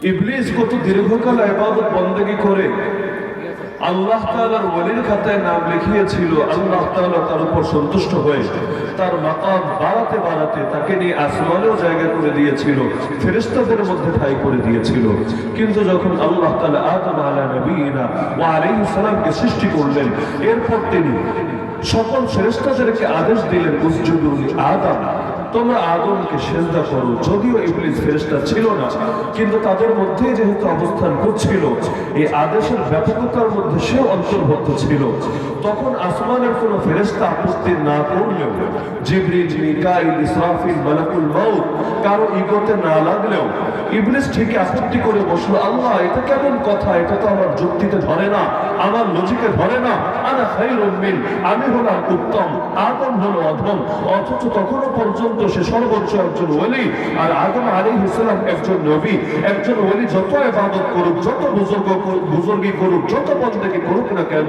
ইবলিস কত দীর্ঘকাল ইবাদত বন্দেগী করে আল্লাহ তাআলার ওয়ালির খাতায় নাম লিখিয়েছিল। আল্লাহ তাআলা তার উপর সন্তুষ্ট হয়ে তার মাকাম বাড়াতে বাড়াতে তাকে নিয়ে আসমানেও জায়গা করে দিয়েছিল, ফেরেশতাদের মধ্যে ঠাঁই করে দিয়েছিল। কিন্তু যখন আল্লাহ তাআলা আদম আলা নবিয়িনা ওয়া আলাইহিস সালামকে সৃষ্টি করলেন, এরপর তিনি সকল ফেরেশতাদেরকে আদেশ দিলেন, উসজুদু লি আদম, তোমরা আদমকে সেজদা করো। যদিও ইবলিস ফেরেশতা ছিল না, কিন্তু তাদের মধ্যে যেহেতু অবস্থান করছিল, এই আদেশের ব্যাপকতার মধ্যে সেও অন্তর্ভুক্ত ছিল। তখন আসমানের কোনো ফেরেশতা আপত্তি না করলেও, জিবরিল, মিকাইল, ইসরাফিল, মালাকুল মাউত কারো ইগোতে না লাগলেও ইবলিস ঠিকই আপত্তি করে বসলো, আল্লাহ এটা কেমন কথা, এটা তো আমার যুক্তিতে ধরে না, আমার লজিকে ধরে না। আনা খায়রুম মিন, আমি হলাম উত্তম, আদম হলো অধম। অথচ তখনও পর্যন্ত সে সর্বোচ্চ একজন ওলি, আর আদম আলাইহিস সালাম একজন নবী। একজন ওলি যত ইবাদত করুক, যত বুজুর্গি করুক, যত বন্দেগী করুক না কেন,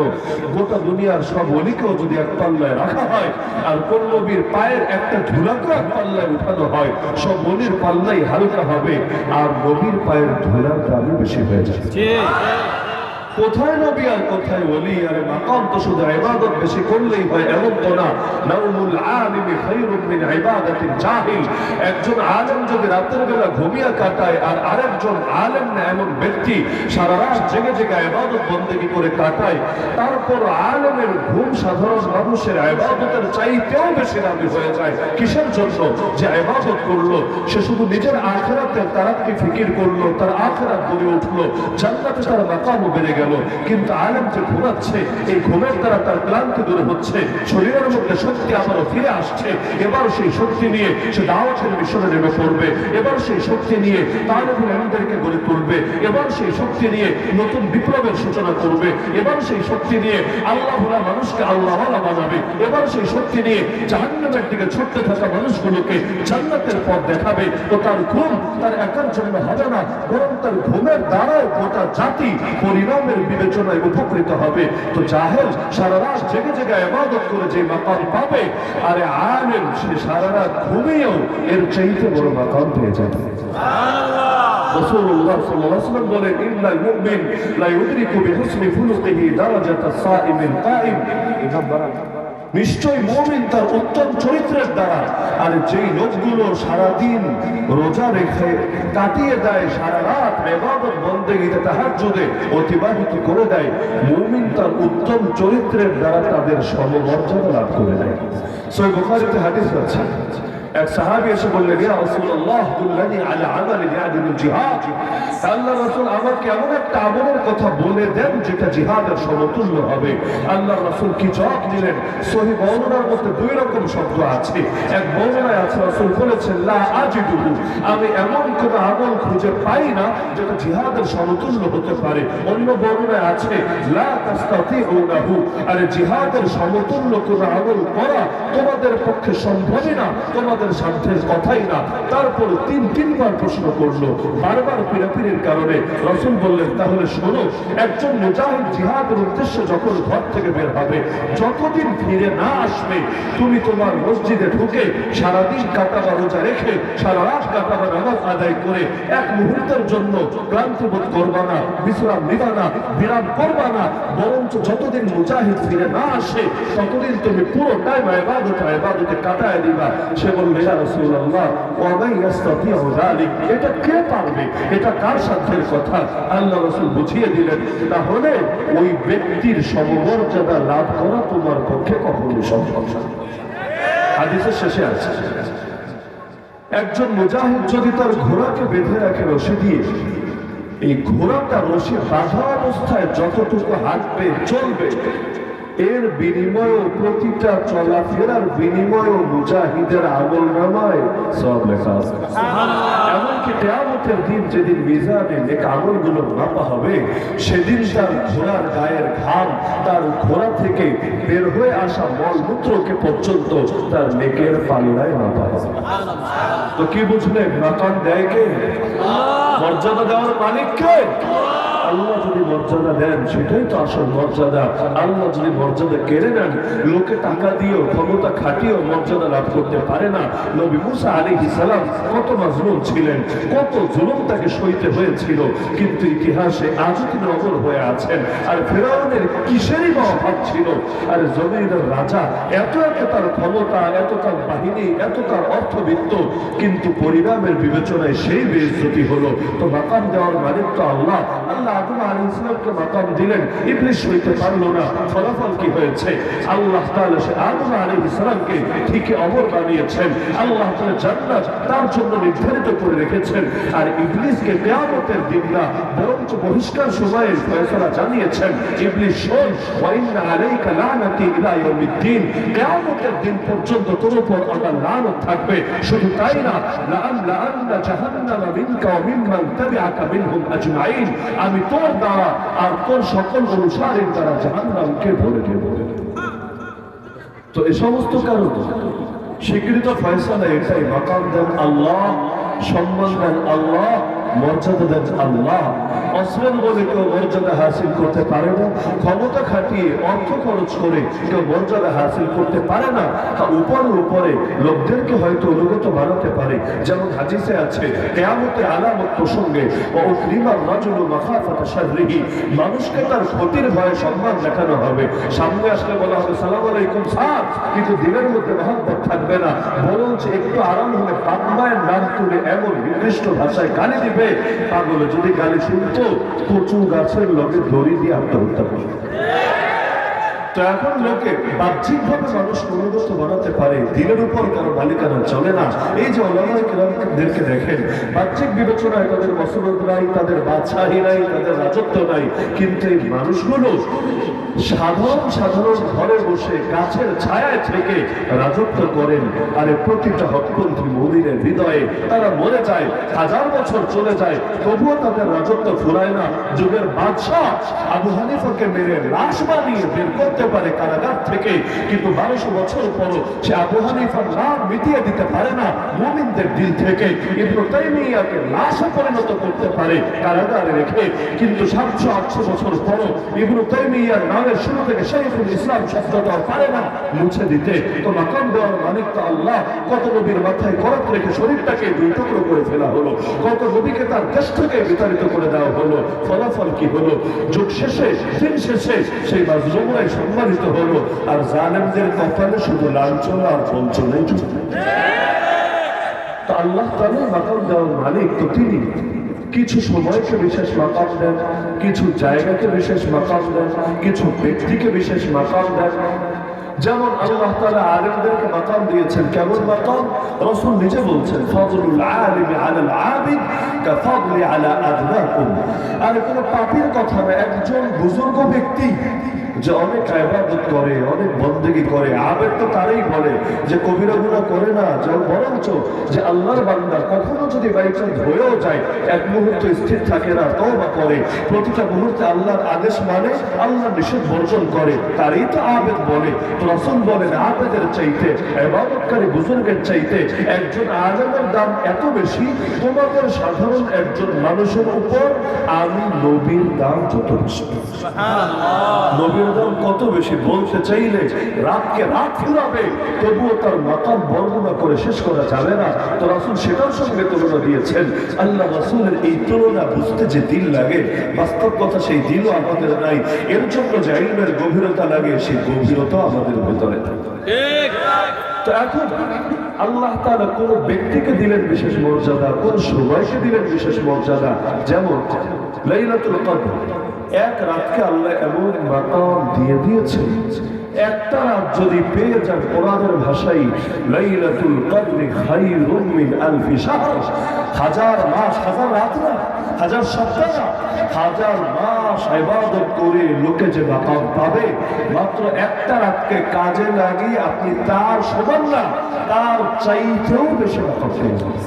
গোটা দুনিয়ার সব ওলিকেও যদি এক পাল্লায় রাখা হয় আর কোন নবীর পায়ের একটা ধুলাকে এক পাল্লায় উঠানো হয়, সব ওলির পাল্লাই হালকা হবে আর নবীর পায়ের ধুলার দাবি বেশি হয়ে যায়। কোথায় নবী আর কোথায় ওলি? আর মাকাম তো শুধু ইবাদত বেশি করলেই হয় এমন তো না। নাউমুল আলিমি খায়রুম মিন ইবাদাতিল জাহিল। একজন আলেম যদি রাতের বেলা ঘুমিয়ে কাটায় আর আরেকজন আলেম না এমন ব্যক্তি সারা রাত জেগে জেগে ইবাদত বন্দেগী করে কাটায়, তারপর আলেমের ঘুম সাধারণ মানুষের ইবাদতের চাইতেও বেশি দামি হয়ে যায়। কিসের জন্য? যে ইবাদত করলো সে শুধু নিজের আখিরাতের তারাক্কি ফিকির করলো, তার আখিরাত গড়ে উঠলো, জান্নাতে তার মাকামও বেড়ে গেল। কিন্তু আলেম যে ঘুমাচ্ছে, এই ঘুমের দ্বারা তার ক্লান্তি দূর হচ্ছে, শরীরের মধ্যে শক্তি আবারও ফিরে আসছে। এবার সেই শক্তি নিয়ে সে দাওয়াতের মিশনে নেমে পড়বে, এবার সেই শক্তি নিয়ে তালেবুল ইলমদেরকে গড়ে তুলবে, এবার সেই শক্তি নিয়ে নতুন বিপ্লবের সূচনা করবে, এবার সেই শক্তি নিয়ে আল্লাহ ভোলা মানুষকে আল্লাহওয়ালা বানাবে, এবার সেই শক্তি নিয়ে জাহান্নামের দিকে ছুটতে থাকা মানুষগুলোকে জান্নাতের পথ দেখাবে। তো তার ঘুম তার একার জন্য হবে না, বরং তার ঘুমের দ্বারাও গোটা জাতি পরিণামের বিবেচনায় উপকৃত হবে। তো জাহেল সারা রাত জেগে জেগে ইবাদত করে যে মাকাম পাবে, আরে আলেম সে সারা রাত ঘুমিয়েও এর চাইতে বড় মাকাম পেয়ে যাবে। রাসূলুল্লাহ সাল্লাল্লাহু আলাইহি ওয়াসাল্লাম বলেন, ইন্নাল মুমিন লা ইউদরিকু বিহুসনি ফুলুকিহি দারাজাতাস সাইমিল কাইম। নিশ্চয় মুমিন তার উত্তম চরিত্রের দ্বারা, আর যেই লোকগুলো সারাদিন রোজা রেখে কাটিয়ে দেয়, সারা রাত ইবাদত বন্দেগীতে তাহাজ্জুদে অতিবাহিত করে দেয়, মুমিন তার উত্তম চরিত্রের দ্বারা তাদের সমমর্যাদা লাভ করে দেয়। সহিহ বুখারীতে হাদিস আছে, এক সাহাবী এসে বললেন, ইয়া রাসূলুল্লাহ দুল্লানি আলা আমালিন ইয়াদিলুল জিহাদ। আল্লাহর রাসূল আমাকে এমন একটা আমলের কথা বলে দেন যেটা জিহাদের সমতুল্য হবে। আল্লাহর রাসূল কি জবাব দিলেন? সহিহ বর্ণনার মধ্যে দুই রকম শব্দ আছে। এক বর্ণনায় আছে রাসূল বলেছেন, লা আজিদুহু, আমি এমন কোন আমল খুঁজে পাই না যেটা জিহাদের সমতুল্য হতে পারে। অন্য বর্ণনায় আছে, লা তাস্তাতিউনাহু, আরে জিহাদের সমতুল্য কোন আমল করা তোমাদের পক্ষে সম্ভবই না, তোমাদের সাধ্যের কথাই না। তারপর তিনবার প্রশ্ন করলো, বারবার পীড়াপিড়ির কারণে। রাসূল বললেন, তাহলে শোনো, একজন মুজাহিদ জিহাদের উদ্দেশ্যে যখন ঘর থেকে বের হবে, যতদিন ফিরে না আসবে, তুমি তোমার মসজিদে ঢুকে সারাদিন কাটাবা রোজা রেখে, সারা রাত কাটাবা নামাজ আদায় করে, এক মুহূর্তের জন্য ক্লান্তি বোধ করবা না, বিশ্রাম নিবা না, বিরাম করবা না, বরঞ্চ যতদিন মুজাহিদ ফিরে না আসে ততদিন তুমি পুরো টাইম ইবাদতে কাটায় দিবা। সে বলল, ইয়া রাসূলুল্লাহ ওয়া মান ইস্তাতিউ যালিক, এটা কে পারবে? এটা কার সাধ্যের কথা? আল্লাহ রাসূল বুঝিয়ে দিলেন, তাহলে ওই ব্যক্তির সমমর্যাদা লাভ করা তোমার পক্ষে কখনোই সম্ভব না। হাদিসের শেষে আছে, একজন মুজাহিদ যদি তার ঘোড়াকে বেঁধে রাখে রশি দিয়ে, এই ঘোড়াটা রশি বাঁধা অবস্থায় যতটুকু হাঁটবে চলবে, এর বিনিময়ে প্রতিটা চলাফেরার বিনিময়ে মুজাহিদের আমলনামায় সওয়াব লেখা আছে। এমনকি কিয়ামতের দিন যেদিন মিজানে নেক আমলগুলো মাপা হবে, সেদিন তার ঘোড়ার গায়ের ঘাম, তার ঘোড়া থেকে বের হয়ে আসা মলমূত্রকে পর্যন্ত তার নেকের পাল্লায় মাপা হবে। তো কি বুঝলেন? মাকাম দেয় কে? মর্যাদা দেওয়ার মালিক কে? আল্লাহ যদি মর্যাদা দেন সেটাই তো আসল মর্যাদা। আল্লাহ যদি মর্যাদা কেড়ে নেন, লোকে টাকা দিয়েও ক্ষমতা খাটিয়েও মর্যাদা লাভ করতে পারে না। নবী মুসা আলাইহিস সালাম কত মাজলুম ছিলেন, কত জুলুম তাকে সইতে হয়েছিল, কিন্তু ইতিহাসে আজও তিনি অমর হয়ে আছেন। আর ফেরাউনের কিসেরই বা অভাব ছিল? আর জমিনের রাজা, এত এত তার ক্ষমতা, এত তার বাহিনী, এত তার অর্থবিত্ত, কিন্তু পরিণামের বিবেচনায় সেই বেইজ্জতি হলো। তো মাকাম দেওয়ার মালিক তো আল্লাহ। আল্লাহ আদম আলাইহিস সালামকে মাকাম দিলেন, ইবলিস সইতে পারলো না। ফলাফল কি হয়েছে? আল্লাহ তাআলা সে আদম আলাইহিস সালামকে ঠিকই অমর বানিয়েছেন। আল্লাহ তাআলা জান্নাত তার জন্য নির্ধারিত করে রেখেছেন। আর ইবলিসকে কিয়ামতের দিন না, বরঞ্চ বহিষ্কার সময়ের ফয়সালা জানিয়েছেন, ইবলিস শোন, ওয়া ইন্না আলাইকা লানাতি ইলা ইয়াউমিদ্দিন, কিয়ামতের দিন পর্যন্ত তোর উপর আমার লানত থাকবে। শুধু তাই না, লাআমলাআন্না জাহান্নামা মিনকা ওয়া মিম্মান তাবিআকা মিনহুম আজমাইন, আমি তোর দ্বারা আর তোর সকল অনুসারীর দ্বারা জাহান্নামকে ভরে দেব। তো এই সমস্ত কারণ স্বীকৃত ফয়সালা এটাই, মাকাম দেন আল্লাহ, সম্মান দেন আল্লাহ, মর্যাদা দেন আল্লাহ। অস্ত্রের বলে কেউ মর্যাদা হাসিল করতে পারে না, ক্ষমতা খাটিয়ে অর্থ খরচ করে কেউ মর্যাদা হাসিল করতে পারে না। উপরের উপরে লোকদেরকে হয়তো অনুগত বানাতে পারে। যেমন হাদিসে আছে, কিয়ামতের আলামত প্রসঙ্গে, মানুষকে তার ক্ষতির ভয়ে সম্মান দেখানো হবে। সামনে আসলে বলা হবে সালাম আলাইকুম স্যার, কিন্তু দিনের মধ্যে মহব্বত থাকবে না, বরঞ্চ একটু আরাম হলে পাগমায়ের নাম তুলে এমন নির্দিষ্ট ভাষায় গালি দিবে, পাগলে যদি গালি শুনতো কচু গাছের লগে দড়ি দিয়ে আত্মহত্যা করবে। তো এখন লোকে বাহ্যিকভাবে মানুষ অনুগত বানাতে পারে, দিনের উপর কারো মালিকানা চলে না। এই যে ওলামায়ে কেরামদেরকে দেখেন, বাহ্যিক বিবেচনায় তাদের মসনদ নাই, তাদের বাদশাহী নাই, তাদের রাজত্ব নাই, কিন্তু এই মানুষগুলো সাধারণ সাধারণ ঘরে বসে গাছের ছায়ায় থেকে রাজত্ব করেন। আরে প্রতিটা হকপন্থী মুমিনের হৃদয়ে তারা মরে যায়, 1000 বছর চলে যায়, তবুও তাদের রাজত্ব ফুরায় না। যুগের বাদশাহ আবু হানিফাকে মেরে লাশ বানিয়ে বের করতে পারে কারাগার থেকে, কিন্তু 1200 বছর পরও সে আবু হানিফার নাম মিটিয়ে দিতে পারে না মুমিনদের দিল থেকে। ইবনে তাইমিয়াকে লাশে পরিণত করতে পারে কারাগারে রেখে, কিন্তু 700-800 বছর পরও ইবনে তাইমিয়ার নামের শুরু থেকে শাইখুল ইসলাম শব্দটা পারে না মুছে দিতে। তো মাকাম দেওয়ার মালিক তো আল্লাহ। কত নবীর মাথায় করাত রেখে শরীরটাকে 2 টুকরো করে ফেলা হলো, কত নবীকে তার দেশ থেকে বিতাড়িত করে দেওয়া হলো। ফলাফল কি হলো? যুগ শেষে, দিন শেষে সেই মাজলুমরাই সম্মানিত হলো, আর জালেমদের কপালে শুধু লাঞ্ছনা আর বঞ্চনাই জুটে। তো আল্লাহ তাআলা মাকাম দেওয়ার মালিক তো তিনি। কিছু সময়কে বিশেষ মাকাম দেন, কিছু জায়গাকে বিশেষ মাকাম দেন, কিছু ব্যক্তিকে বিশেষ মাকাম দেন। যেমন আল্লাহ তাআলা আলেমদেরকে মাকাম দিয়েছেন। কেমন মাকাম? রাসূল নিজে বলছেন, ফাদলুল আলিমি আলাল আবিদ কাফাদলি আলা আদনাকুম। আর কোনো পাপীর কথা না, একজন বুজুর্গ ব্যক্তি যে অনেক ইবাদত করে, অনেক বন্দেগী করে, আবেদ তো তারই বলে যে কবিরা গুনাহ করে না, যে বরঞ্চ যে আল্লাহর বান্দা কখনো যদি বাইচান্স হয়েও যায়, এক মুহূর্ত স্থির থাকে না, তওবা করে, প্রতিটা মুহূর্তে আল্লাহর আদেশ মানে, আল্লাহর নিষেধ বর্জন করে, তারই তো আবেদ বলে। তো রাসূল বলেন, আবেদের চাইতে, ইবাদতকারী বুজুর্গের চাইতে একজন আলেমের দাম এত বেশি, তোমাদের সাধারণ একজন মানুষের উপর আমি নবীর দাম যত বেশি। সুবহানাল্লাহ। নবীর দাম কত বেশি বলতে চাইলে রাতকে রাত ফুরাবে, তবুও তার মাকাম বর্ণনা করে শেষ করা যাবে না। তো রাসূল সেটার সঙ্গে তুলনা দিয়েছেন। আল্লাহ রাসূলের এই তুলনা বুঝতে যে দিল লাগে, বাস্তব কথা সেই দিলও আমাদের নাই। এর জন্য যে ইলমের গভীরতা লাগে, সেই গভীরতা আমাদের ভেতরে থাকে। তো এখন আল্লাহ তাআলা কোন ব্যক্তিকে দিলেন বিশেষ মর্যাদা, কোন সময়কে দিলেন বিশেষ মর্যাদা। যেমন লাইলাতুল কদর, এক রাতকে আল্লাহ এমন মাকাম দিয়ে দিয়েছে, একটা রাত যদি পেয়ে যান, কোরআনের ভাষায় লাইলাতুল কদরি খায়রুম মিন আলফি শাহর, 1000 মাস, 1000 রাত না, 1000 সপ্তাহ না, 1000 মাস ইবাদত করে লোকে যে মাকাম পাবে, মাত্র একটা রাতকে কাজে লাগিয়ে আপনি তার সমান না, তার চাইতেও বেশি মাকাম পেয়ে যাবেন।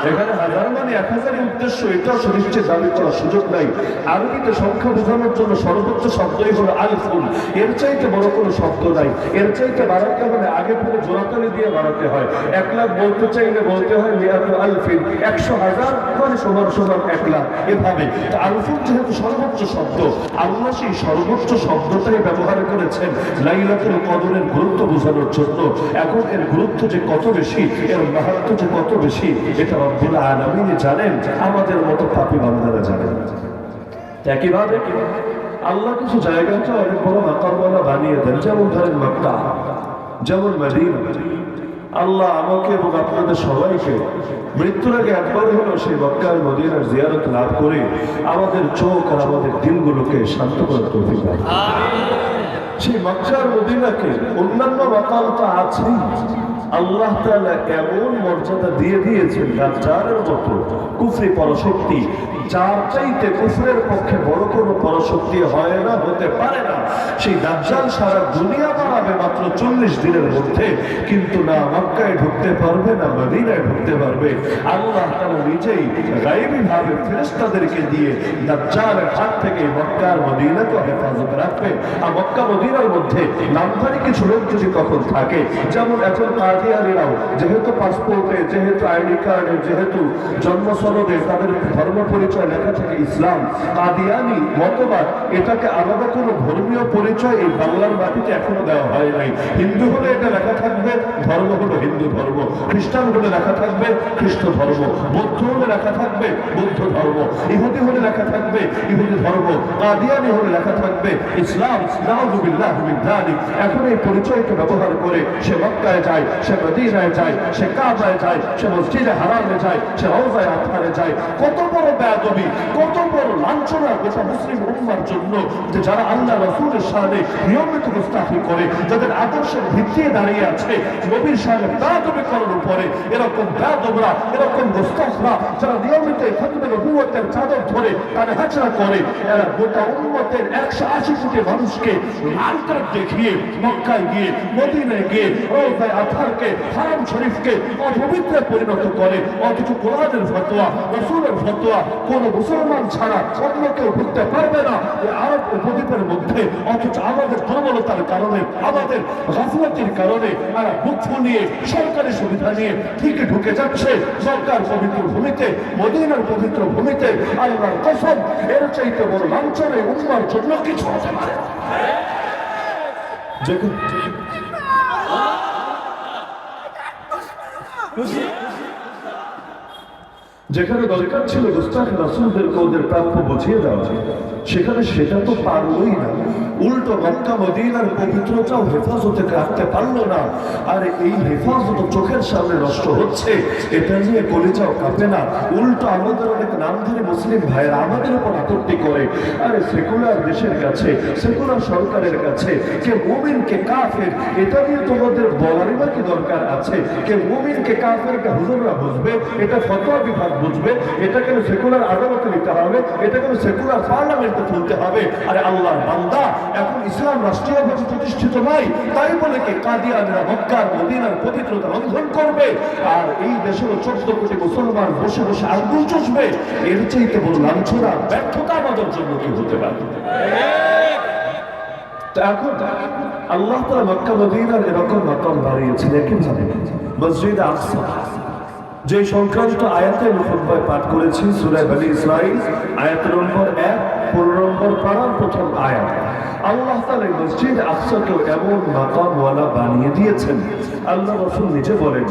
এখানে হাজার মানে 1000 উদ্দেশ্য, এটাও শরীফের দাবি করার সুযোগ নাই। আরবিতে সংখ্যা বোঝানোর জন্য সর্বোচ্চ শব্দই হলো আলফুন, এর চাইতে বড় কোনো শব্দ নাই। এর চাইতে বাড়াতে হলে আগে পরে জোড়াতালি দিয়ে বাড়াতে হয়। 1 লাখ বলতে চাইলে বলতে হয় মিয়াতু আলফিন, 100,000 মানে সমান সমান 1 লাখ, এভাবে। তো আলফুন যেহেতু সর্বোচ্চ শব্দ, আল্লাহ সেই সর্বোচ্চ শব্দটাই ব্যবহার করেছেন লাইলাতুল কদরের গুরুত্ব বোঝানোর জন্য। এখন এর গুরুত্ব যে কত বেশি, এর মাহাত্ম্য যে কত বেশি, এটা রব্বুল আলামিন জানেন, আমাদের মতো পাপী বান্দারা জানেন। একইভাবে আল্লাহ কিছু জায়গাটা অনেক বড় মাকামওয়ালা বানিয়ে দেন, যেমন ধরেন মক্কা, যেমন মদিনা। আল্লাহ আমাকে এবং আপনাদের সবাইকে মৃত্যুর আগে একবার হলো সেই মক্কা আর মদিনার জিয়ারত লাভ করে আমাদের চোখ আর আমাদের দিলগুলোকে শান্ত করার তৌফিক দান। সেই মক্কা আর মদিনাকে অন্যান্য মাকাম তো আছেই, আল্লাহ তাআলা এমন মর্যাদা দিয়ে দিয়েছেন দাজ্জালের মতো কুফরি পরশক্তি, যার চাইতে কুফরের পক্ষে বড় কোনো পরশক্তি হয় না, হতে পারে না। সেই দাজ্জাল সারা দুনিয়া বাড়াবে মাত্র 40 দিনের মধ্যে, কিন্তু না মক্কায় ঢুকতে পারবে না মদিনায় ঢুকতে পারবে। আল্লাহ তাআলা নিজেই গায়বী ভাবে ফেরেশতাদেরকে দিয়ে দাজ্জালের হাত থেকে মক্কা আর মদিনাকে হেফাজত রাখবে। আর মক্কা মদিনার মধ্যে নামধারী কিছু লোক যদি কখন থাকে, যেমন এখন কাদিয়ানীরাও যেহেতু পাসপোর্টে, যেহেতু আইডি কার্ডে, যেহেতু জন্মসনদে তাদের ধর্ম পরিচয় লেখা থাকে ইসলাম, কাদিয়ানী মতবাদ, এটাকে আলাদা কোনো ধর্মীয় পরিচয় এই বাংলার মাটিতে এখনো দেওয়া হয় নাই। হিন্দু হলে এটা লেখা থাকবে ধর্ম হলো হিন্দু ধর্ম, খ্রিস্টান হলে লেখা থাকবে খ্রিস্ট ধর্ম, বৌদ্ধ হলে লেখা থাকবে বৌদ্ধ ধর্ম, ইহুদি হলে লেখা থাকবে ইহুদি ধর্ম, কাদিয়ানী হলে লেখা থাকবে ইসলাম। নাউযুবিল্লাহি মিন যালিক। এখন এই পরিচয়কে ব্যবহার করে সে মক্কায় যায়, সে মদিনায় যায়, সে কাবায় যায়, সে মসজিদে হারামে যায়, সে রওজায়ে আতহারে যায়। কত বড় বেয়াদবি, কত বড় লাঞ্ছনা গোটা মুসলিম উম্মার জন্য, যে যারা আল্লাহ রাসূলের শানে নিয়মিত গুস্তাখি করে, যাদের আদর্শের ভিত্তিতে দাঁড়িয়ে আছে, নবীর শানে বেয়াদবি করার উপরে, এরকম বেয়াদবরা, এরকম গুস্তাখরা যারা নিয়মিত খতমে নবুয়তের চাদর ধরে তাদের হাঁচড়া করে, এরা গোটা উম্মতের 180 কোটি মানুষকে লাল কার্ড দেখিয়ে মক্কায় গিয়ে, মদিনায় গিয়ে রওজায়ে আতহারকে, হারাম শরীফকে অপবিত্রে পরিণত করে। অথচ কোরআনের ফতোয়া, রাসূলের ফতোয়া কোন মুসলমান ছাড়া অন্য কেউ ঢুকতে পারবে না এই আরব উপদ্বীপের মধ্যে। অথচ আমাদের দুর্বলতার কারণে, আমাদের গাফলতির কারণে এরা বুক ফুলিয়ে সরকারি সুবিধা নিয়ে ঠিকই ঢুকে যাচ্ছে সরকার পবিত্র ভূমিতে, মদিনার পবিত্র ভূমিতে। আল্লাহর কসম, এর চাইতে বড় লাঞ্ছনা এই উম্মার জন্য কিছু হতে পারে না। যেখানে দরকার ছিল গুস্তাখ রাসূলদেরকে ওদের প্রাপ্য বুঝিয়ে দেওয়া, সেখানে সেটা তো পারলই না। উল্টো মক্কা মদিনার পবিত্রতাও হেফাজতে রাখতে পারলো না। আর এই হেফাজত চোখের সামনে নষ্ট হচ্ছে, এটা নিয়ে কলিজাও কাঁপে না। উল্টো আমাদের অনেক নামধারী মুসলিম ভাইয়েরা আমাদের উপর আপত্তি করে, আরে সেকুলার দেশের কাছে, সেকুলার সরকারের কাছে কে মুমিন কে কাফের, এটা নিয়ে তোমাদের বলারই বা কি দরকার আছে? কে মুমিন কে কাফের কে হুজুররা বুঝবে, এটা ফতোয়া বিভাগ বুঝবে, এটা কেন সেকুলার আদালতে নিতে হবে, এটা কেন সেকুলার পার্লামেন্টে তুলতে হবে? আরে আল্লাহর বান্দা, এখন ইসলাম রাষ্ট্রীয়ভাবে প্রতিষ্ঠিত নয়, তাই বলে কি কাদিয়ানীরা মক্কার মদিনার পবিত্রতা লঙ্ঘন করবে? আর এই দেশের 14 কোটি মুসলমান বসে বসে আঙ্গুল চুষবে? এর চাইতে বড় লাঞ্ছনা, ব্যর্থতা আমাদের জন্য কি হতে পারে? এখন আল্লাহ তাআলা মক্কা মদিনার এরকম মাকাম বাড়িয়েছেন। একইভাবে মসজিদ আকসা, যে সংক্রান্ত আয়াতে আমি খুতবায় পাঠ করেছি, সূরা বনী ইসরাঈল আয়াত নম্বর 1, 15 নম্বর পারার প্রথম আয়াত। আল্লাহ তাআলা মসজিদ আকসাকে এমন মাকামওয়ালা বানিয়ে দিয়েছেন, আল্লাহ রাসূল নিজে বলেন,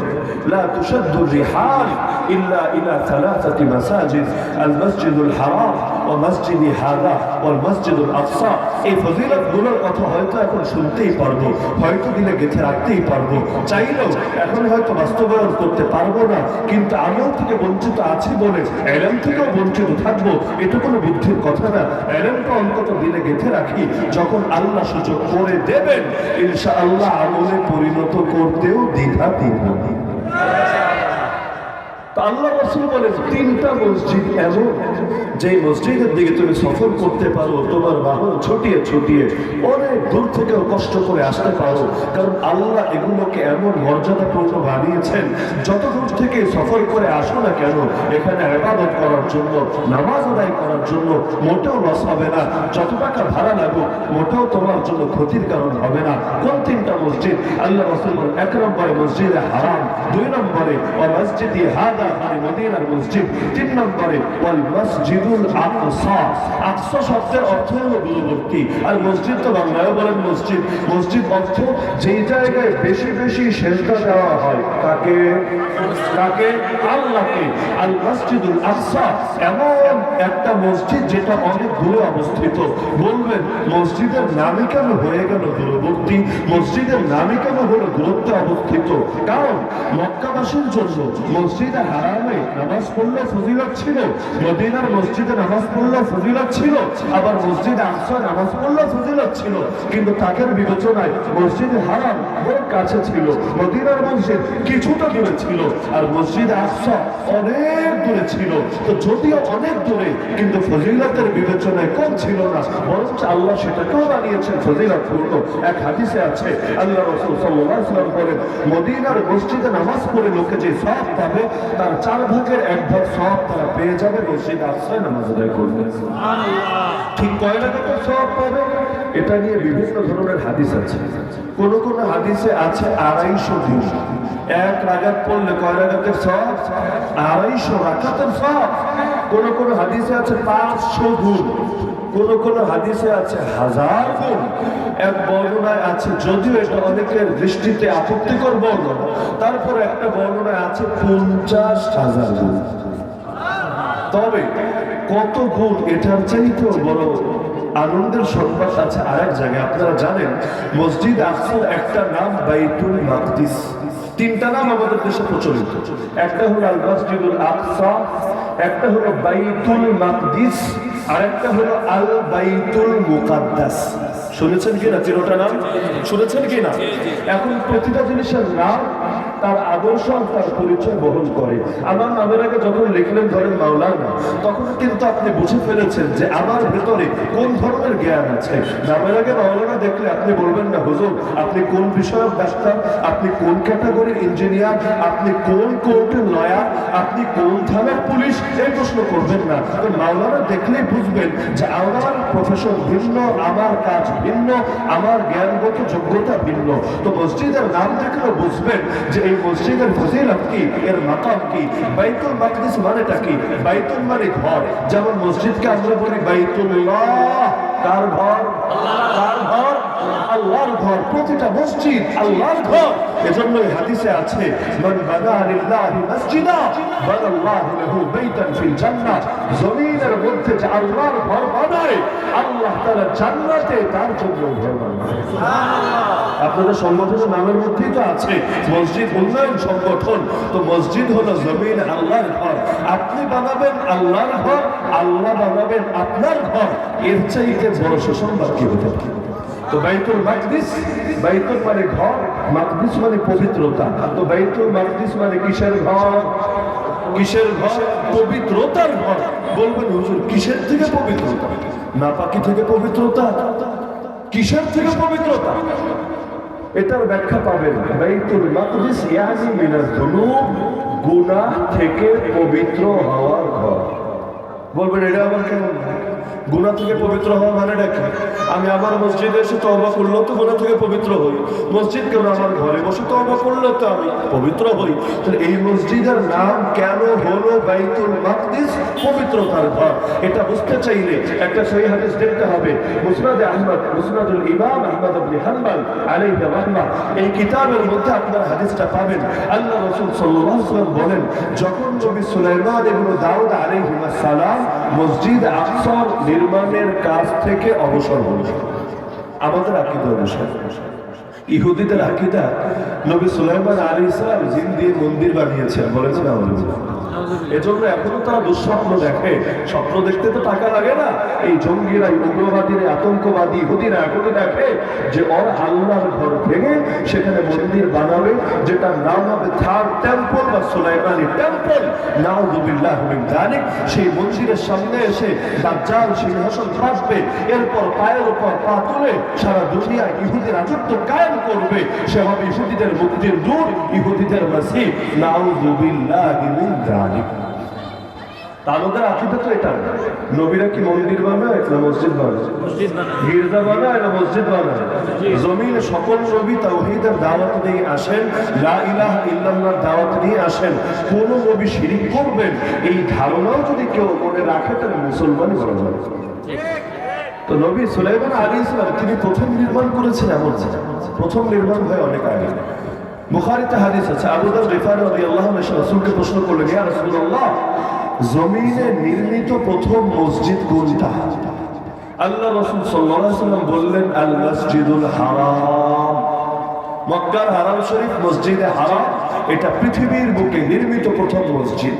লা তুশাদ্দু রিহাল ইল্লা ইলা সালাসাতি মাসাজিদ, আল মসজিদুল হারাম ওয়া মসজিদি হাযা ওয়াল মসজিদুল আকসা। এই ফজিলতগুলোর কথা হয়তো এখন শুনতেই পারবো, হয়তো দিলে গেঁথে রাখতেই পারবো, চাইলেও এখন হয়তো বাস্তবায়ন করতে পারবো না, কিন্তু আমিও থেকে বঞ্চিত আছি বলে এলেম থেকেও বঞ্চিত থাকবো, এটা কোনো বুদ্ধির কথা না। এলেমটা অন্তত দিলে গেঁথে রাখি, যখন আল্লাহ সুযোগ করে দেবেন ইনশাআল্লাহ আমলে পরিণত করতেও দ্বিধা দিব। তা আল্লাহ রাসূল বলেন তিনটা মসজিদ এমন যে মসজিদের দিকে তুমি সফর করতে পারো, তোমার বাহন ছুটিয়ে ছুটিয়ে অনেক দূর থেকেও কষ্ট করে আসতে পারো, কারণ আল্লাহ এগুলোকে এমন মর্যাদাপূর্ণ বানিয়েছেন যত দূর থেকে সফর করে আসো না কেন এখানে ইবাদত করার জন্য, নামাজ আদায় করার জন্য মোটেও লস হবে না। যত টাকা ভাড়া লাগুক মোটেও তোমার জন্য ক্ষতির কারণ হবে না। কোন তিনটা মসজিদ? আল্লাহ রাসূল বলেন এক নম্বরে মসজিদে হারাম, দুই নম্বরে ওয়া মসজিদে হাদা মানে মদিনার মসজিদ, তিন নম্বরে ওয়াল মসজিদুল আকসা। আকসা শব্দের অর্থ হলো দূরবর্তী, আর মসজিদ তো বাংলায় বলেন মসজিদ। মসজিদ অর্থ যেই জায়গায় বেশি বেশি সেজদা দেওয়া হয় কাকে? কাকে? আল্লাহকে। আল মসজিদুল আকসা এমন একটা মসজিদ যেটা অনেক দূরে অবস্থিত। বলবেন মসজিদের নামে কেন হয়ে গেল দূরবর্তী? মসজিদের নামে কেন হলো দূরত্বে অবস্থিত? কারণ মক্কাবাসীর জন্য মসজিদে হারামে নামাজ পড়লে ফজিলত ছিল, মদিনার মসজিদে নামাজ পড়লে ফজিলত ছিল, আবার মসজিদে আকসা নামাজ পড়লে ফজিলত ছিল। কিন্তু তাদের বিবেচনায় মসজিদে হারাম বড় কাছে ছিল, মদিনার মসজিদ কিছুটা দূরে ছিল, আর মসজিদে আকসা অনেক দূরে ছিল। তো যদিও অনেক দূরে কিন্তু ফজিলতের বিবেচনায় কম ছিল না, বরঞ্চ আল্লাহ সেটাকেও বানিয়েছেন ফজিলতপূর্ণ। এক হাদিসে আছে আল্লাহ রাসূল সাল্লাল্লাহু আলাইহি ওয়াসাল্লাম বলেন মদিনার মসজিদে নামাজ পড়ে লোকে যে সওয়াব পাবে তার 4/1 সওয়াব তারা পেয়ে যাবে মসজিদে আকসায় নামাজ আদায় করবে। সুবহানাল্লাহ। ঠিক কয় রাকাতের সওয়াব পাবে? এটা নিয়ে বিভিন্ন ধরনের হাদিস আছে। কোন কোন হাদিসে আছে 250 দিন, এক রাকাত পড়লে কয় রাকাতের সওয়াব? 250 রাকাতের সওয়াব। কোন কোন হাদিসে আছে 500 গুণ, কোন কোন হাদিসে আছে 1000 গুণ। এক বর্ণনায় আছে, যদিও এটা অনেকের দৃষ্টিতে আপত্তিকর বর্ণনা, তারপরে একটা বর্ণনায় আছে 50,000 গুণ। তবে কত গুণ এটার চাইতেও বড় আনন্দের সংবাদ আছে আরেক জায়গায়। আপনারা জানেন মসজিদ আকসার একটা নাম বাইতুল মাকদিস। তিনটা নাম আমাদের দেশে প্রচলিত, একটা হলো আল মসজিদুল আকসা, একটা হলো বাইতুল মাকদিস, আর একটা হলো আল বাইতুল মুকাদ্দাস। শুনেছেন কিনা তিনটা নাম? শুনেছেন কিনা? এখন প্রতিটা জিনিসের নাম তার আদর্শ তার পরিচয় বহন করে। আমার নামের আগে যখন লিখলেন ধরেন মাওলানা, তখন কিন্তু আপনি বুঝে ফেলেছেন যে আমার ভেতরে কোন ধরনের জ্ঞান আছে। নামের আগে মাওলানা দেখলে আপনি বলবেন না হুজুর আপনি কোন বিষয়ের ডাক্তার, আপনি কোন ক্যাটাগরির ইঞ্জিনিয়ার, আপনি কোন কোর্টের লয়ার, আপনি কোন থানার পুলিশ, এই প্রশ্ন করবেন না। তো মাওলানা দেখলেই বুঝবেন যে আমার প্রফেশন ভিন্ন, আমার কাজ ভিন্ন, আমার জ্ঞানগত যোগ্যতা ভিন্ন। তো মসজিদের নাম দেখলেও বুঝবেন যে এই মসজিদের ফজিলত কি, এর মাকাম কি। বাইতুল মাকদিস মানেটা কি? বাইতুল মানে ঘর। যেমন মসজিদকে আমরা বলি বাইতুল্লাহ, কার ঘর? কার ঘর? আল্লাহর ঘর। প্রতিটা মসজিদ আল্লাহর ঘর। এজন্য এই হাদিসে আছে মান বানা লিল্লাহি মসজিদা বানাল্লাহু লাহু বাইতান ফিল জান্নাহ। জমিনের মধ্যে যে আল্লাহর ঘর বানায় আল্লাহ তাআলা জান্নাতে তার জন্য ঘর বানায়। সুবহানাল্লাহ। আপনাদের সংগঠনের নামের মধ্যেই তো আছে মসজিদ উন্নয়ন সংগঠন। তো মসজিদ হলো জমিন আল্লাহর ঘর। আপনি বানাবেন আল্লাহর ঘর, আল্লাহ বানাবেন আপনার ঘর। এর চাইতে বড় সুসংবাদ কি হতে পারে? তো বাইতুল মাকদিস, বাইতুল মানে ঘর, মাকদিস মানে পবিত্রতা। তো বাইতুল মাকদিস মানে কিসের ঘর? কিসের ঘর? পবিত্রতার ঘর। বলবেন হুজুর কিসের থেকে পবিত্রতা? নাপাকি থেকে পবিত্রতা? কিসের থেকে পবিত্রতা? এটার ব্যাখ্যা পাবেন বাইতুল মাকদিস ইয়ানি মিনাজ যুনুব, গুনাহ থেকে পবিত্র হওয়ার ঘর। বলবেন এটা আবার কেমন? গুনাহ থেকে পবিত্র হওয়া মানেটা কি? আমি আমার মসজিদে এসে তওবা করলেও তো গুনাহ থেকে পবিত্র হই, মসজিদ কেন আমার ঘরে বসে তওবা করলেও তো আমি পবিত্র হই। তাহলে এই মসজিদের নাম কেন হলো বাইতুল মাকদিস, পবিত্রতার ঘর? এটা বুঝতে চাইলে একটা সহিহ হাদিস দেখতে হবে। মুসনাদে আহমদ, মুসনাদুল ইমাম আহমদ ইবনে হাম্বল আলাইহি রাহমাহ, এই কিতাবের মধ্যে আপনার হাদিসটা পাবেন। আল্লাহ রাসূল সাল্লাল্লাহু আলাইহি ওয়াসাল্লাম বলেন যখন নবী সুলাইমান ইবনে দাউদ আলাইহিস সালাম মসজিদ আকসার নির্মাণের কাজ থেকে অবসর হল, আমাদের আকীদা অনুসারে ইহুদিদের আকীদা নবী সুলাইমান আলাইহিস সালাম জিন দিয়ে মন্দির বানিয়েছেন, বলেছেন আমাদের এজন্য এখনো তারা দুঃস্বপ্ন দেখে। স্বপ্ন দেখতে তো টাকা লাগে না। এই জঙ্গিরা, উগ্রবাদীরা, আতঙ্কবাদী ইহুদিরা এখনো দেখে যে ওর আল্লাহর ঘর ভেঙে সেখানে মন্দির বানাবে, যেটার নাম হবে থার্ড টেম্পল বা সুলাইমানি টেম্পল। নাউযুবিল্লাহ মিন যালিক। সেই মন্দিরের সামনে এসে দাজ্জাল সিংহাসন পাতবে, এরপর পায়ের উপর পা তুলে সারা দুনিয়ায় ইহুদি রাজত্ব কায়েম করবে। সে হবে ইহুদিদের মুক্তির দূত, ইহুদিদের মাসিহ। নাউযুবিল্লাহ মিন যালিক। তাদের আকীদা তো এটা। নবীরা কি মন্দির বানায় না মসজিদ বানায়? গির্জা বানায় না মসজিদ বানায়? জমিনে সকল নবী তাওহীদের দাওয়াত নিয়ে আসেন, লা ইলাহা ইল্লাল্লাহর দাওয়াত নিয়ে আসেন। কোন নবী শিরক করবেন এই ধারণাও যদি কেউ মনে রাখে তাহলে মুসলমানই বলা যাবে। তো নবী সুলাইমান আলাইহিস সালাম তিনি প্রথম নির্মাণ করেছেন এমন না। প্রথম নির্মাণ হয় অনেক আগে। বুখারীতে হাদিস আছে, আবু যর গিফারী রাদিয়াল্লাহু আনহু রাসূলকে প্রশ্ন করলেন, ইয়া রাসূলুল্লাহ, জমিনে নির্মিত প্রথম মসজিদ কোনটা? আল্লাহ রাসূল সাল্লাল্লাহু আলাইহি ওয়াসাল্লাম বললেন, আল মসজিদুল হারাম। মক্কার হারাম শরীফ, মসজিদে হারাম, এটা পৃথিবীর বুকে নির্মিত প্রথম মসজিদ।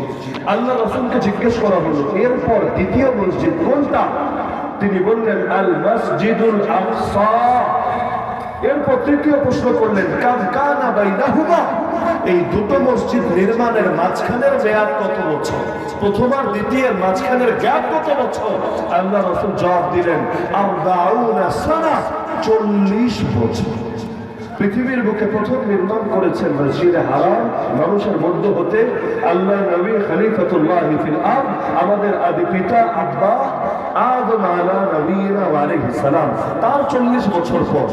আল্লাহ রাসূলকে জিজ্ঞেস করা হলো, এরপর দ্বিতীয় মসজিদ কোনটা? তিনি বললেন, আল মসজিদুল আকসা। এরপর তৃতীয় প্রশ্ন করলেন, কাম কানা বাইনাহুমা। এই দুটো মসজিদ নির্মাণের মাঝখানের মেয়াদ কত বছর? প্রথম আর দ্বিতীয়ের মাঝখানের গ্যাপ কত বছর? আল্লাহ রাসূল জবাব দিলেন, 40 সানা, 40 বছর। পৃথিবীর বুকে প্রথম নির্মাণ করেছেন মসজিদে হারাম, মানুষের মধ্য হতে। আল্লাহ নবী খলিফাতুল্লাহ ফিল আরদ, আমাদের আদি পিতা আব্বা আদম আলা নবীনা আলাইহিস সালাম, তার 40 বছর পর।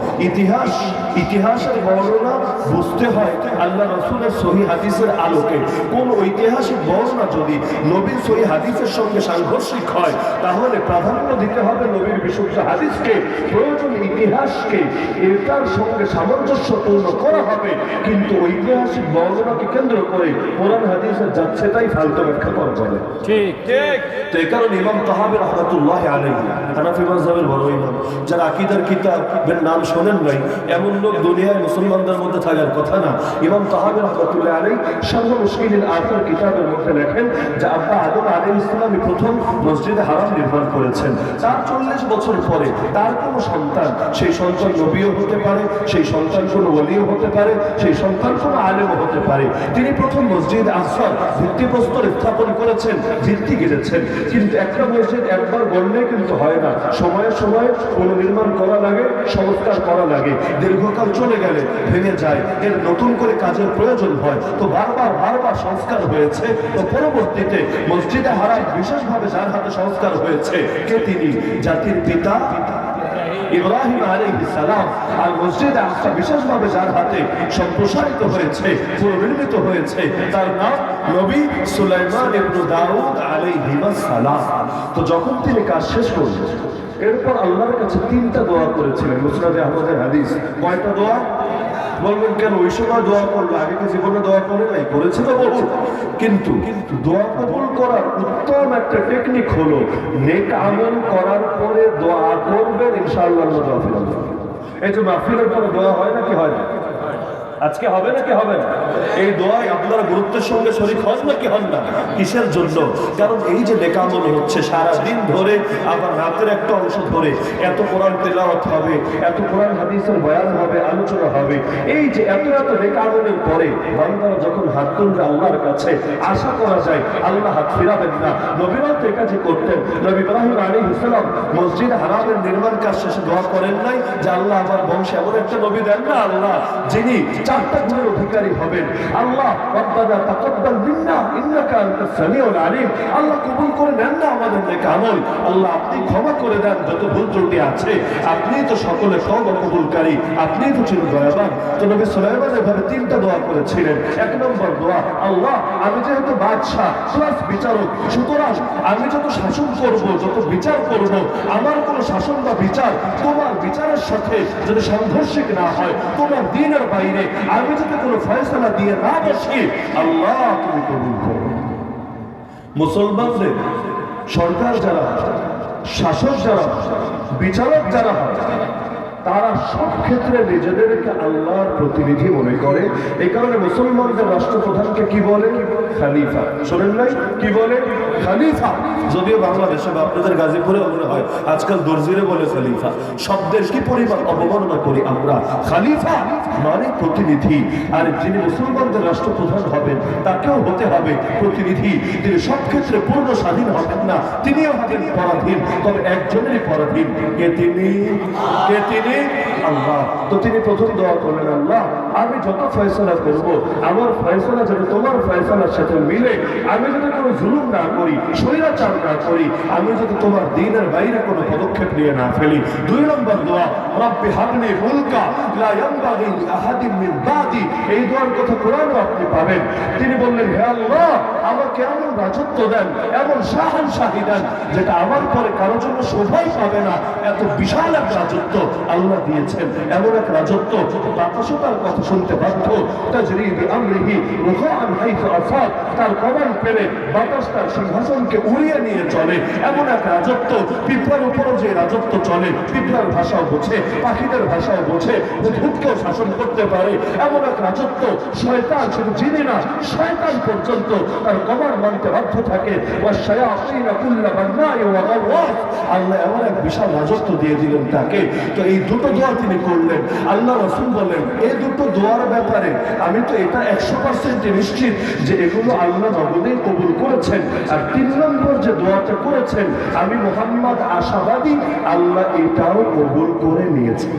ইতিহাসের বর্ণনা বুঝতে হয় আল্লাহ রাসূলের সহিহ হাদিসের আলোকে। কোন ঐতিহাসিক বর্ণনা যদি নবীর সহিহ হাদিসের সঙ্গে সাংঘর্ষিক হয় তাহলে প্রাধান্য দিতে হবে নবীর বিশুদ্ধ হাদিসকে, প্রয়োজন ইতিহাসকে এটার সঙ্গে সামঞ্জস্যপূর্ণ করা হবে। কিন্তু ঐতিহাসিক বর্ণনাকে কেন্দ্র করে কোরআন হাদিসের যাচ্ছে তাই ফালতু ব্যাখ্যা করা যাবে। ঠিক ঠিক। তো এই কারণে ইমাম তাহাবী রাহমাতুল্লাহি আলাইহি, হানাফি মাযহাবের বড় ইমাম, যারা আকীদার কিতাবের নাম শোনেন নাই এমন লোক দুনিয়ায় মুসলমানদের মধ্যে থাকার কথা না। ইমাম তাহাবী রাহমাতুল্লাহি আলাইহি শারহ মুশকিলিল আসার কিতাবের মধ্যে লেখেন যে আব্বা আদম আলাইহিস সালাম প্রথম মসজিদে হারাম নির্মাণ করেছেন। তার 40 বছর পরে তার কোনো সন্তান, সেই সন্তান নবীও হতে পারে, সেই সন্তান কোনো ওলিও হতে পারে, সেই সন্তান কোনো আলেমও হতে পারে। তিনি প্রথম মসজিদ আকসার ভিত্তিপ্রস্তর স্থাপন করেছেন, ভিত্তি গেড়েছেন। কিন্তু একটা মসজিদ একবার গড়লে কিন্তু হয় না, সময়ে সময়ে পুনর্নির্মাণ করা লাগে, সংস্কার করা লাগে। দীর্ঘকাল চলে গেলে ভেঙে যায়, এর নতুন করে কাজের প্রয়োজন হয়। তো বারবার সংস্কার হয়েছে। তো পরবর্তীতে মসজিদে হারাম বিশেষভাবে যার হাতে সংস্কার হয়েছে, কে? তিনি জাতির পিতা ইব্রাহিম আলাইহিস সালাম। আর মসজিদে আকসা বিশেষভাবে যার হাতে সম্প্রসারিত হয়েছে, পুনর্নির্মিত হয়েছে, তার নাম নবী সুলাইমান ইবনে দাউদ আলাইহিস সালাম। তো যখন তিনি কাজ শেষ করলেন, এরপর আল্লাহর কাছে 3টা দোয়া করেছিলেন। মুসনাদে আহমদের হাদিস। কয়টা দোয়া? বলবেন কেন ওই সময় দোয়া করলো, আগে কি জীবনে দোয়া করে নাই? করেছে তো বহু। কিন্তু দোয়া কবুল করার উত্তম একটা টেকনিক হলো নেক আমল করার পরে দোয়া করবেন, ইনশাআল্লাহ আল্লাহ দোয়া ফিরাবেন। এই যে মাহফিলের পরে দোয়া হয় না কি হয় না? আজকে হবে নাকি হবে না? এই দোয়ায় আপনারা গুরুত্বের সঙ্গে শরীক হন নাকি হন না? কিসের জন্য? কারণ এই যে নেক আমল হচ্ছে সারাদিন ধরে, আবার রাতের একটা অংশ ধরে এত কোরআন তেলাওয়াত হবে, এত কোরআন হাদিসের বয়ান হবে, আলোচনা হবে। এই যে এত নেক আমলের পরে বান্দারা যখন হাত তুলবে আল্লাহর কাছে, আশা করা যায় আল্লাহ হাত ফিরাবেন না। নবীরাও তো এই কাজই করতেন। নবী ইব্রাহিম আলাইহিস সালাম মসজিদ হারামের নির্মাণ কাজ শেষে দোয়া করেন নাই যে আল্লাহ আমার বংশে এমন একটা নবী দেন না আল্লাহ যিনি 4টা গুণের অধিকারী হবেন। আল্লাহ রব্বানা তাকাব্বাল মিন্না ইন্নাকা আনতাস সামিউল আলিম। আল্লাহ কবুল করে নেন না আমাদের নেক আমল। আল্লাহ আপনি ক্ষমা করে দেন যত ভুল ত্রুটি আছে, আপনিই তো সকলে তওবা কবুলকারী, আপনিই তো চির দয়াবান। তো নবী সুলাইমান এভাবে 3টা দোয়া করেছিলেন। 1 নম্বর দোয়া, আল্লাহ আমি যেহেতু বাদশাহ প্লাস বিচারক, সুতরাং আমি যত শাসন করব, যত বিচার করব, আমার কোনো শাসন বা বিচার তোমার বিচারের সাথে যদি সাংঘর্ষিক না হয়, তোমার দ্বীনের বাইরে আমি যাতে কোনো ফয়সালা দিয়ে না বসি, আল্লাহ তুমি কবুল করো। মুসলমানদের সরকার যারা, শাসক যারা, বিচারক যারা হয়, তারা সব ক্ষেত্রে নিজেদেরকে আল্লাহর প্রতিনিধি মনে করে। এই কারণে মুসলমানদের রাষ্ট্রপ্রধানকে কি বলে? খলিফা। শোনেন নাই কি বলে? খলিফা। যদিও বাংলাদেশে বা আপনাদের গাজীপুরে মনে হয় আজকাল দর্জিরে বলে খলিফা। শব্দের কি পরিমাণ অবমাননা করি আমরা। খলিফা মানে প্রতিনিধি। আর যিনি মুসলমানদের রাষ্ট্রপ্রধান হবেন তাকেও হতে হবে প্রতিনিধি। তিনি সব ক্ষেত্রে পূর্ণ স্বাধীন হবেন না, তিনিও হবেন পরাধীন। তবে একজনেরই পরাধীন। কে তিনি? কে তিনি? আল্লাহ। তো তিনি প্রথম দোয়া করলেন, আল্লাহ আমি যত ফয়সালা করব আমার ফয়সালা যেন তোমার ফয়সালার সাথে মিলে, আমি যদি কোনো জুলুম না করি, স্বৈরাচার না করি, আমি যদি তোমার দ্বীনের বাইরে কোনো পদক্ষেপ নিয়ে না ফেলি। 2 নম্বর দোয়া, রব্বি হাবলি মুলকা লা ইয়ানবাগি লিআহাদিন মিন বাদি। এই দোয়ার কথা কোরআনে আপনি পাবেন। তিনি বললেন, হে আল্লাহ আমাকে এমন রাজত্ব দেন, এমন শাহানশাহী দেন যেটা আমার পরে কারো জন্য শোভাই পাবে না। এত বিশাল এক রাজত্ব আল্লাহ দিয়েছেন, এমন এক রাজত্ব বাতাসও তার কথা শুনতে বাধ্য। তাজরি বিআমরিহি রুখাআন হাইথু আসাদ। তার কমান পেলে বাতাস তার সিংহাসনকে উড়িয়ে নিয়ে চলে। এমন এক রাজত্ব, পিঁপড়ার উপরও যে রাজত্ব চলে, পিঁপড়ার ভাষাও বোঝে, পাখিদের ভাষাও বোঝে, ভূতকেও শাসন করতে পারে। এমন এক রাজত্ব, শয়তান শুধু জিনে না, শয়তান পর্যন্ত তার কমান মানতে বাধ্য থাকে। ওয়াশায়াতিনা কুল্লা বান্নাই ওয়া গাওয়াস। আল্লাহ এমন এক বিশাল রাজত্ব দিয়ে দিলেন তাকে। তো এই দুটো দোয়া তিনি করলেন। আল্লাহ রাসূল বলেন, এই দুটো দোয়ার ব্যাপারে আমি তো এটা 100% নিশ্চিত যে এগুলো আল্লাহ নবী কবুল করেছেন। আর 3 নম্বর যে দোয়াটা করেছেন, আমি মুহাম্মদ আশাবাদী আল্লাহ এটাও কবুল করে নিয়েছেন।